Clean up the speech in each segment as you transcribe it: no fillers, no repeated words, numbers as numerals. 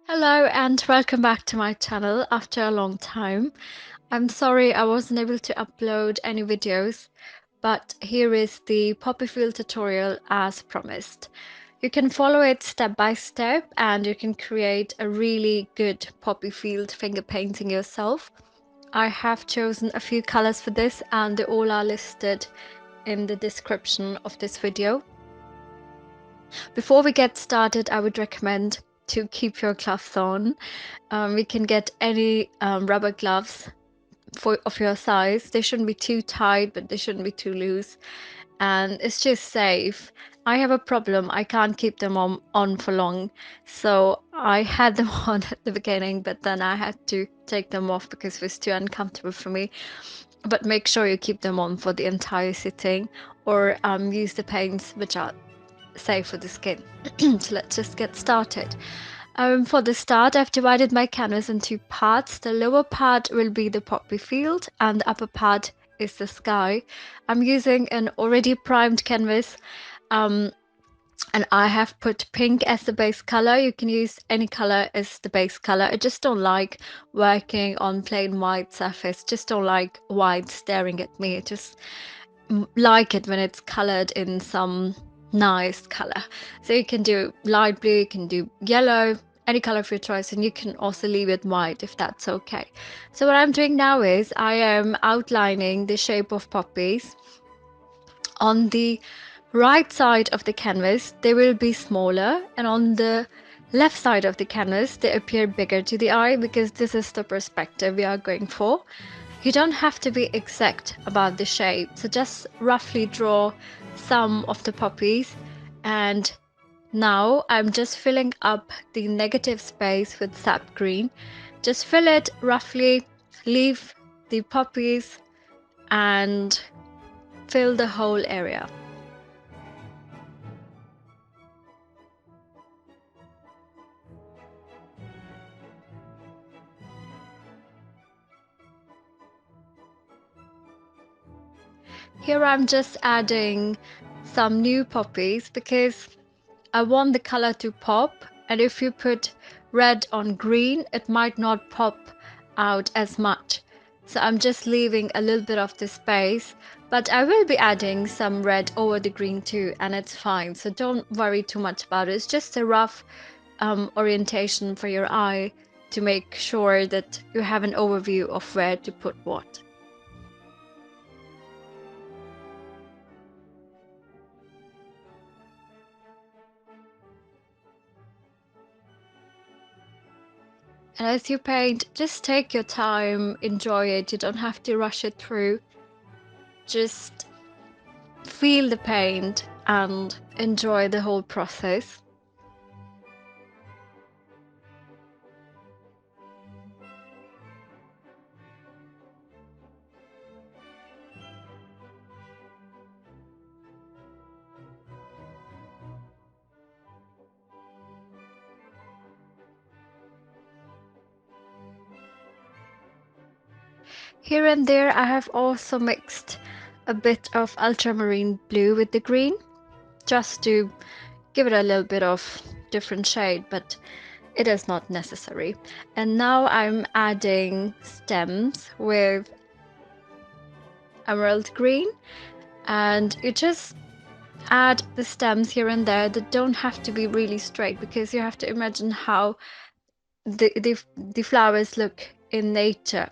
Hello and welcome back to my channel after a long time. I'm sorry I wasn't able to upload any videos, but here is the poppyfield tutorial as promised. You can follow it step by step and you can create a really good poppyfield finger painting yourself. I have chosen a few colors for this and they all are listed in the description of this video. Before we get started, I would recommend to keep your gloves on. We can get any rubber gloves of your size. They shouldn't be too tight, but they shouldn't be too loose. And it's just safe. I have a problem. I can't keep them on for long. So I had them on at the beginning, but then I had to take them off because it was too uncomfortable for me. But make sure you keep them on for the entire sitting, or use the paints which are safe for the skin. So let's just get started. For the start, I've divided my canvas into parts. The lower part will be the poppy field and the upper part is the sky. I'm using an already primed canvas, and I have put pink as the base color. You can use any color as the base color. I just don't like working on plain white surface. Just don't like white staring at me. I just like it when it's colored in some nice color. So you can do light blue, you can do yellow, any color of your choice, and you can also leave it white if that's okay. So what I'm doing now is I am outlining the shape of poppies. On the right side of the canvas they will be smaller, and on the left side of the canvas they appear bigger to the eye because this is the perspective we are going for. You don't have to be exact about the shape, so just roughly draw some of the poppies. And now I'm just filling up the negative space with sap green. Just fill it roughly, leave the poppies, and fill the whole area. Here I'm just adding some new poppies because I want the color to pop, and if you put red on green it might not pop out as much. So I'm just leaving a little bit of the space, but I will be adding some red over the green too, and it's fine, so don't worry too much about it. It's just a rough orientation for your eye to make sure that you have an overview of where to put what. And as you paint, just take your time, enjoy it. You don't have to rush it through. Just feel the paint and enjoy the whole process. Here and there I have also mixed a bit of ultramarine blue with the green, just to give it a little bit of different shade, but it is not necessary. And now I'm adding stems with emerald green, and you just add the stems here and there that don't have to be really straight, because you have to imagine how the flowers look in nature.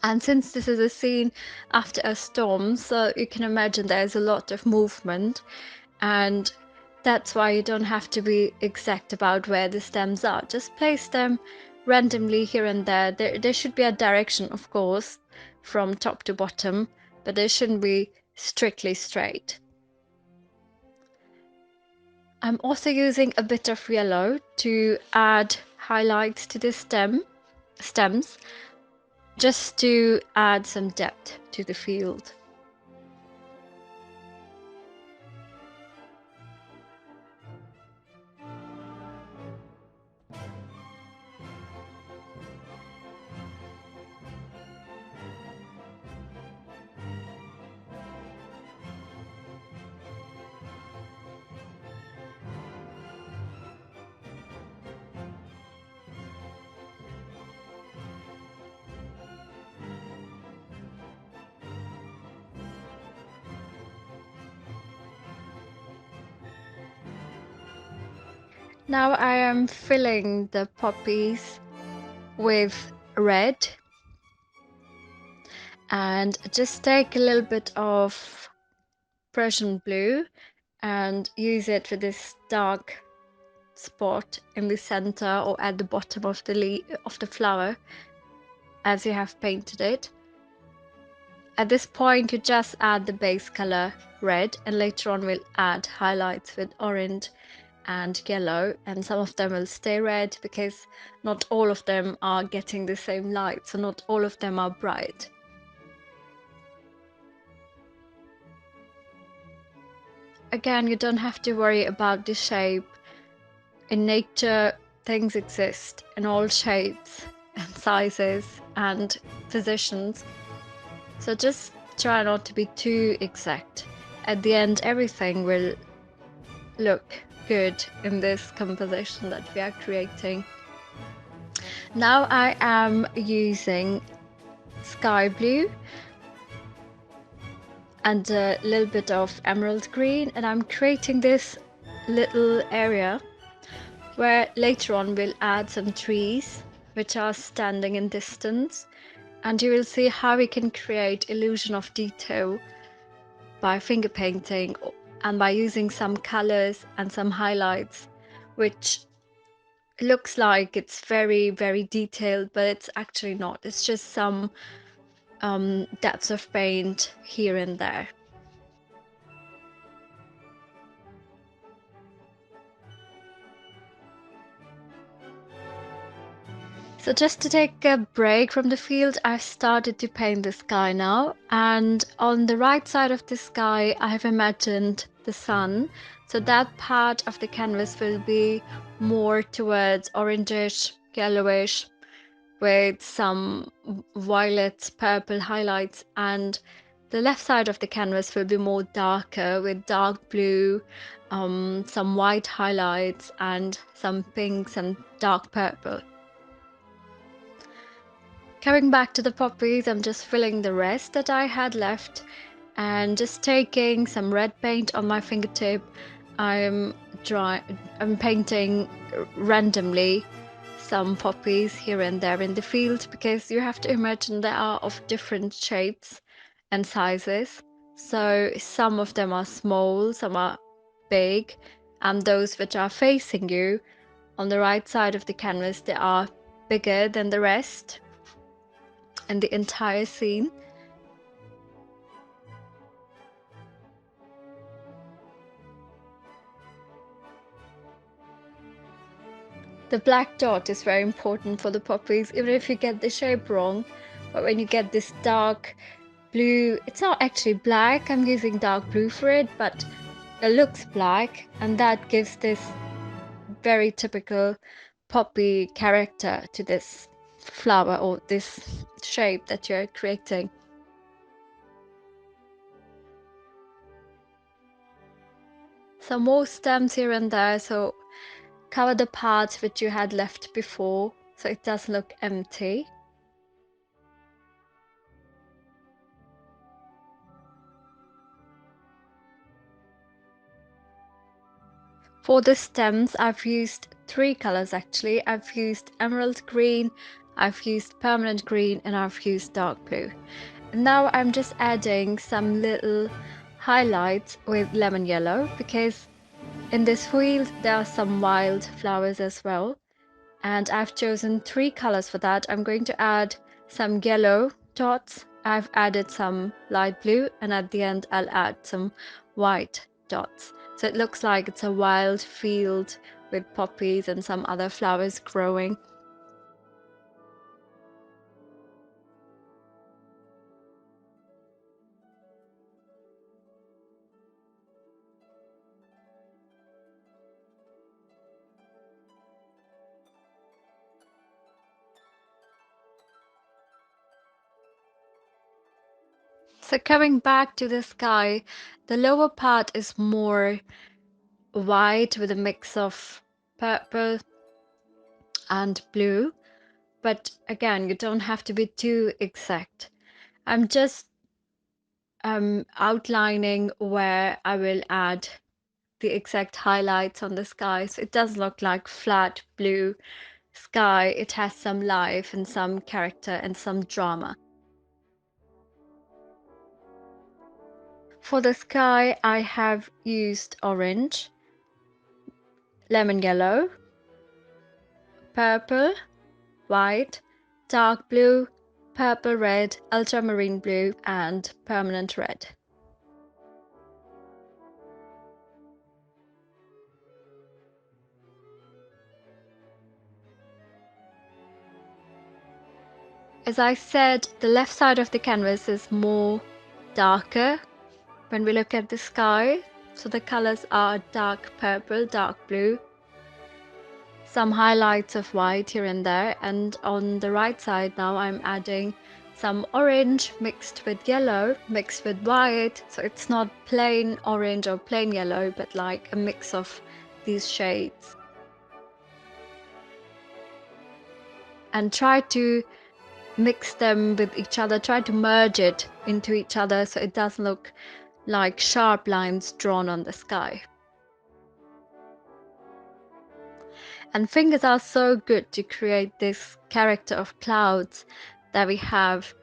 And since this is a scene after a storm, so you can imagine there's a lot of movement, and that's why you don't have to be exact about where the stems are. Just place them randomly here and there. There should be a direction, of course, from top to bottom, but they shouldn't be strictly straight. I'm also using a bit of yellow to add highlights to the stems, just to add some depth to the field. Now I am filling the poppies with red, and just take a little bit of Prussian blue and use it for this dark spot in the center or at the bottom of the flower as you have painted it. At this point you just add the base color red, and later on we'll add highlights with orange and yellow, and some of them will stay red because not all of them are getting the same light, so not all of them are bright. Again, you don't have to worry about the shape. In nature, things exist in all shapes and sizes and positions, so just try not to be too exact. At the end, everything will look good in this composition that we are creating. Now I am using sky blue and a little bit of emerald green, and I'm creating this little area where later on we'll add some trees which are standing in distance, and you will see how we can create illusion of detail by finger painting and by using some colors and some highlights, which looks like it's very, very detailed, but it's actually not. It's just some depths of paint here and there. So just to take a break from the field, I've started to paint the sky now, and on the right side of the sky I have imagined the sun, so that part of the canvas will be more towards orangish, yellowish, with some violet, purple highlights, and the left side of the canvas will be more darker with dark blue, some white highlights, and some pinks and dark purple. Coming back to the poppies, I'm just filling the rest that I had left and just taking some red paint on my fingertip. I'm painting randomly some poppies here and there in the field, because you have to imagine they are of different shapes and sizes. So some of them are small, some are big, and those which are facing you on the right side of the canvas, they are bigger than the rest and the entire scene. The black dot is very important for the poppies, even if you get the shape wrong. But when you get this dark blue, it's not actually black, I'm using dark blue for it, but it looks black, and that gives this very typical poppy character to this flower or this shape that you're creating. Some more stems here and there, so cover the parts which you had left before so it doesn't look empty. For the stems, I've used three colors actually. I've used emerald green, I've used permanent green, and I've used dark blue. And now I'm just adding some little highlights with lemon yellow, because in this field there are some wild flowers as well. And I've chosen three colors for that. I'm going to add some yellow dots, I've added some light blue, and at the end I'll add some white dots. So it looks like it's a wild field with poppies and some other flowers growing. So coming back to the sky, the lower part is more white with a mix of purple and blue. But again, you don't have to be too exact. I'm just outlining where I will add the exact highlights on the sky, so it does look like flat blue sky. It has some life and some character and some drama. For the sky, I have used orange, lemon yellow, purple, white, dark blue, purple red, ultramarine blue, and permanent red. As I said, the left side of the canvas is more darker when we look at the sky. So the colors are dark purple, dark blue, some highlights of white here and there. And on the right side now I'm adding some orange mixed with yellow, mixed with white. So it's not plain orange or plain yellow, but like a mix of these shades. And try to mix them with each other, try to merge it into each other so it doesn't look like sharp lines drawn on the sky. And fingers are so good to create this character of clouds that we have,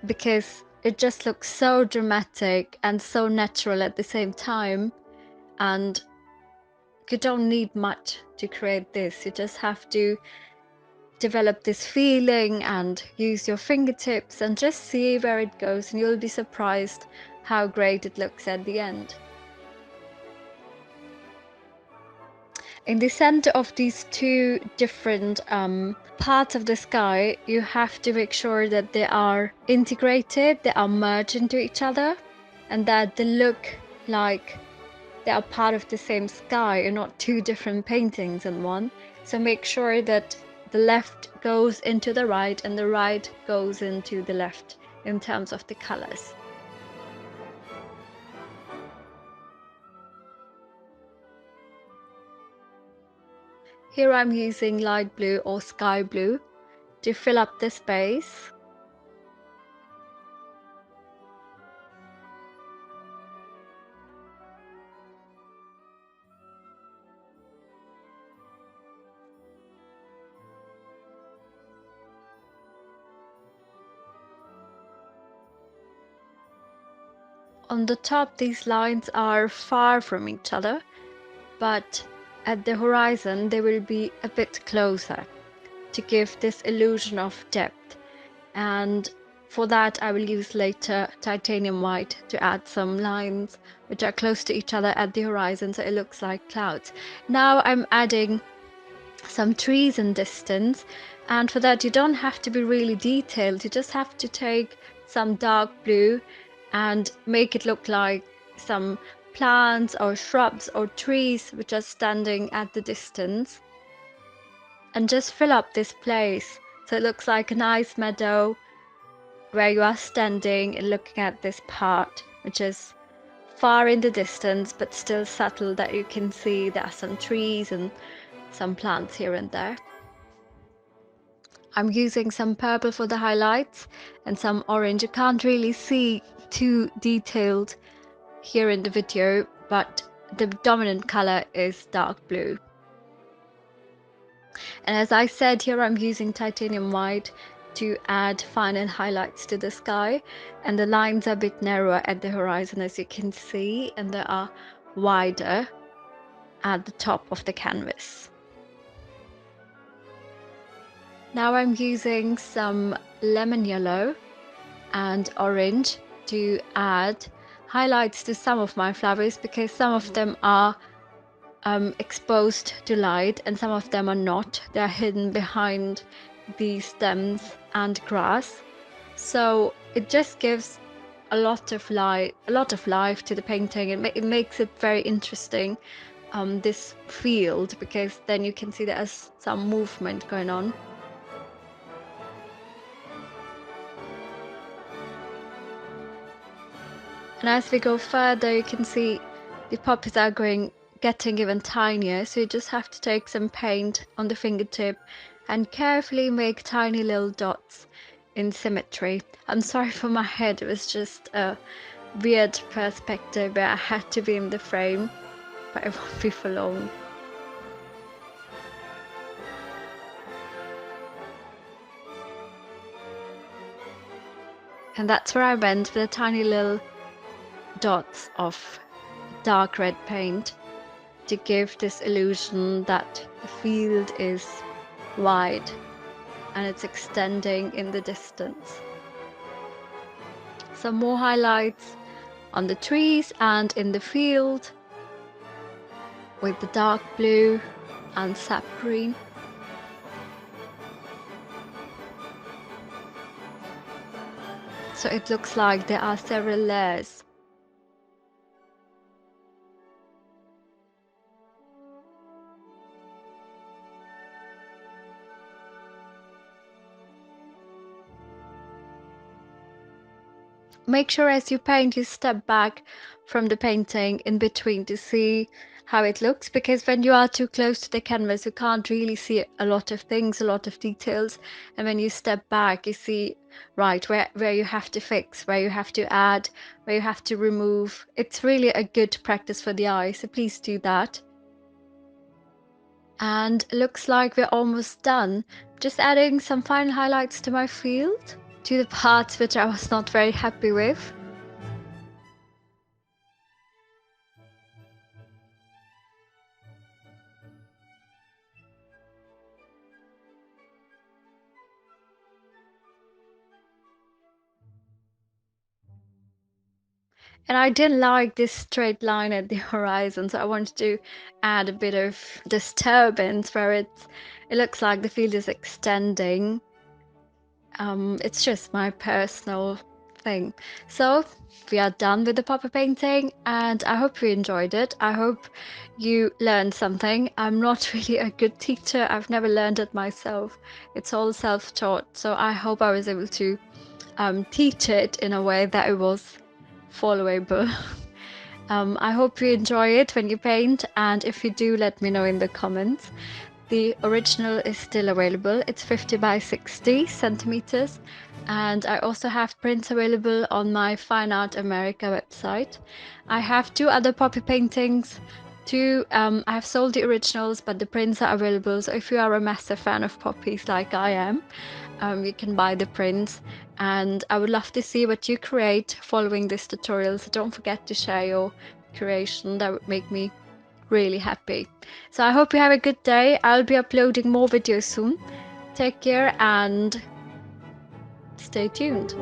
because it just looks so dramatic and so natural at the same time. And you don't need much to create this. You just have to develop this feeling and use your fingertips and just see where it goes, and you'll be surprised how great it looks at the end. In the center of these two different parts of the sky, you have to make sure that they are integrated, they are merged into each other, and that they look like they are part of the same sky and not two different paintings in one. So make sure that the left goes into the right and the right goes into the left in terms of the colors. Here I'm using light blue or sky blue to fill up the space. On the top, these lines are far from each other, but at the horizon they will be a bit closer to give this illusion of depth. And for that I will use later titanium white to add some lines which are close to each other at the horizon, so it looks like clouds. Now I'm adding some trees in distance, and for that you don't have to be really detailed. You just have to take some dark blue and make it look like some plants or shrubs or trees which are standing at the distance, and just fill up this place so it looks like a nice meadow where you are standing and looking at this part which is far in the distance but still subtle, that you can see there are some trees and some plants here and there. I'm using some purple for the highlights and some orange. You can't really see too detailed here in the video, but the dominant color is dark blue. And as I said, here I'm using titanium white to add final highlights to the sky, and the lines are a bit narrower at the horizon, as you can see, and they are wider at the top of the canvas. Now I'm using some lemon yellow and orange to add highlights to some of my flowers, because some of them are exposed to light and some of them are not. They're hidden behind the stems and grass, so it just gives a lot of life to the painting. It makes it very interesting, this field, because then you can see there's some movement going on. And as we go further, you can see the poppies are getting even tinier, so you just have to take some paint on the fingertip and carefully make tiny little dots in symmetry. I'm sorry for my head, it was just a weird perspective where I had to be in the frame. but it won't be for long. And that's where I went with the tiny little dots of dark red paint to give this illusion that the field is wide and it's extending in the distance. Some more highlights on the trees and in the field with the dark blue and sap green. So it looks like there are several layers. Make sure as you paint you step back from the painting in between to see how it looks, because when you are too close to the canvas you can't really see a lot of things, a lot of details, and when you step back you see right where you have to fix, where you have to add, where you have to remove. It's really a good practice for the eye, so please do that. And looks like we're almost done. Just adding some final highlights to my field, to the parts which I was not very happy with. And I didn't like this straight line at the horizon, so I wanted to add a bit of disturbance where it looks like the field is extending. It's just my personal thing. So we are done with the poppy painting, and I hope you enjoyed it. I hope you learned something. I'm not really a good teacher. I've never learned it myself. It's all self-taught. So I hope I was able to teach it in a way that it was followable. I hope you enjoy it when you paint, and if you do, let me know in the comments. The original is still available. It's 50 by 60 centimeters, and I also have prints available on my Fine Art America website. I have two other poppy paintings. I have sold the originals, but the prints are available. So if you are a massive fan of poppies like I am, you can buy the prints, and I would love to see what you create following this tutorial. So don't forget to share your creation. That would make me really happy. So I hope you have a good day. I'll be uploading more videos soon. Take care and stay tuned.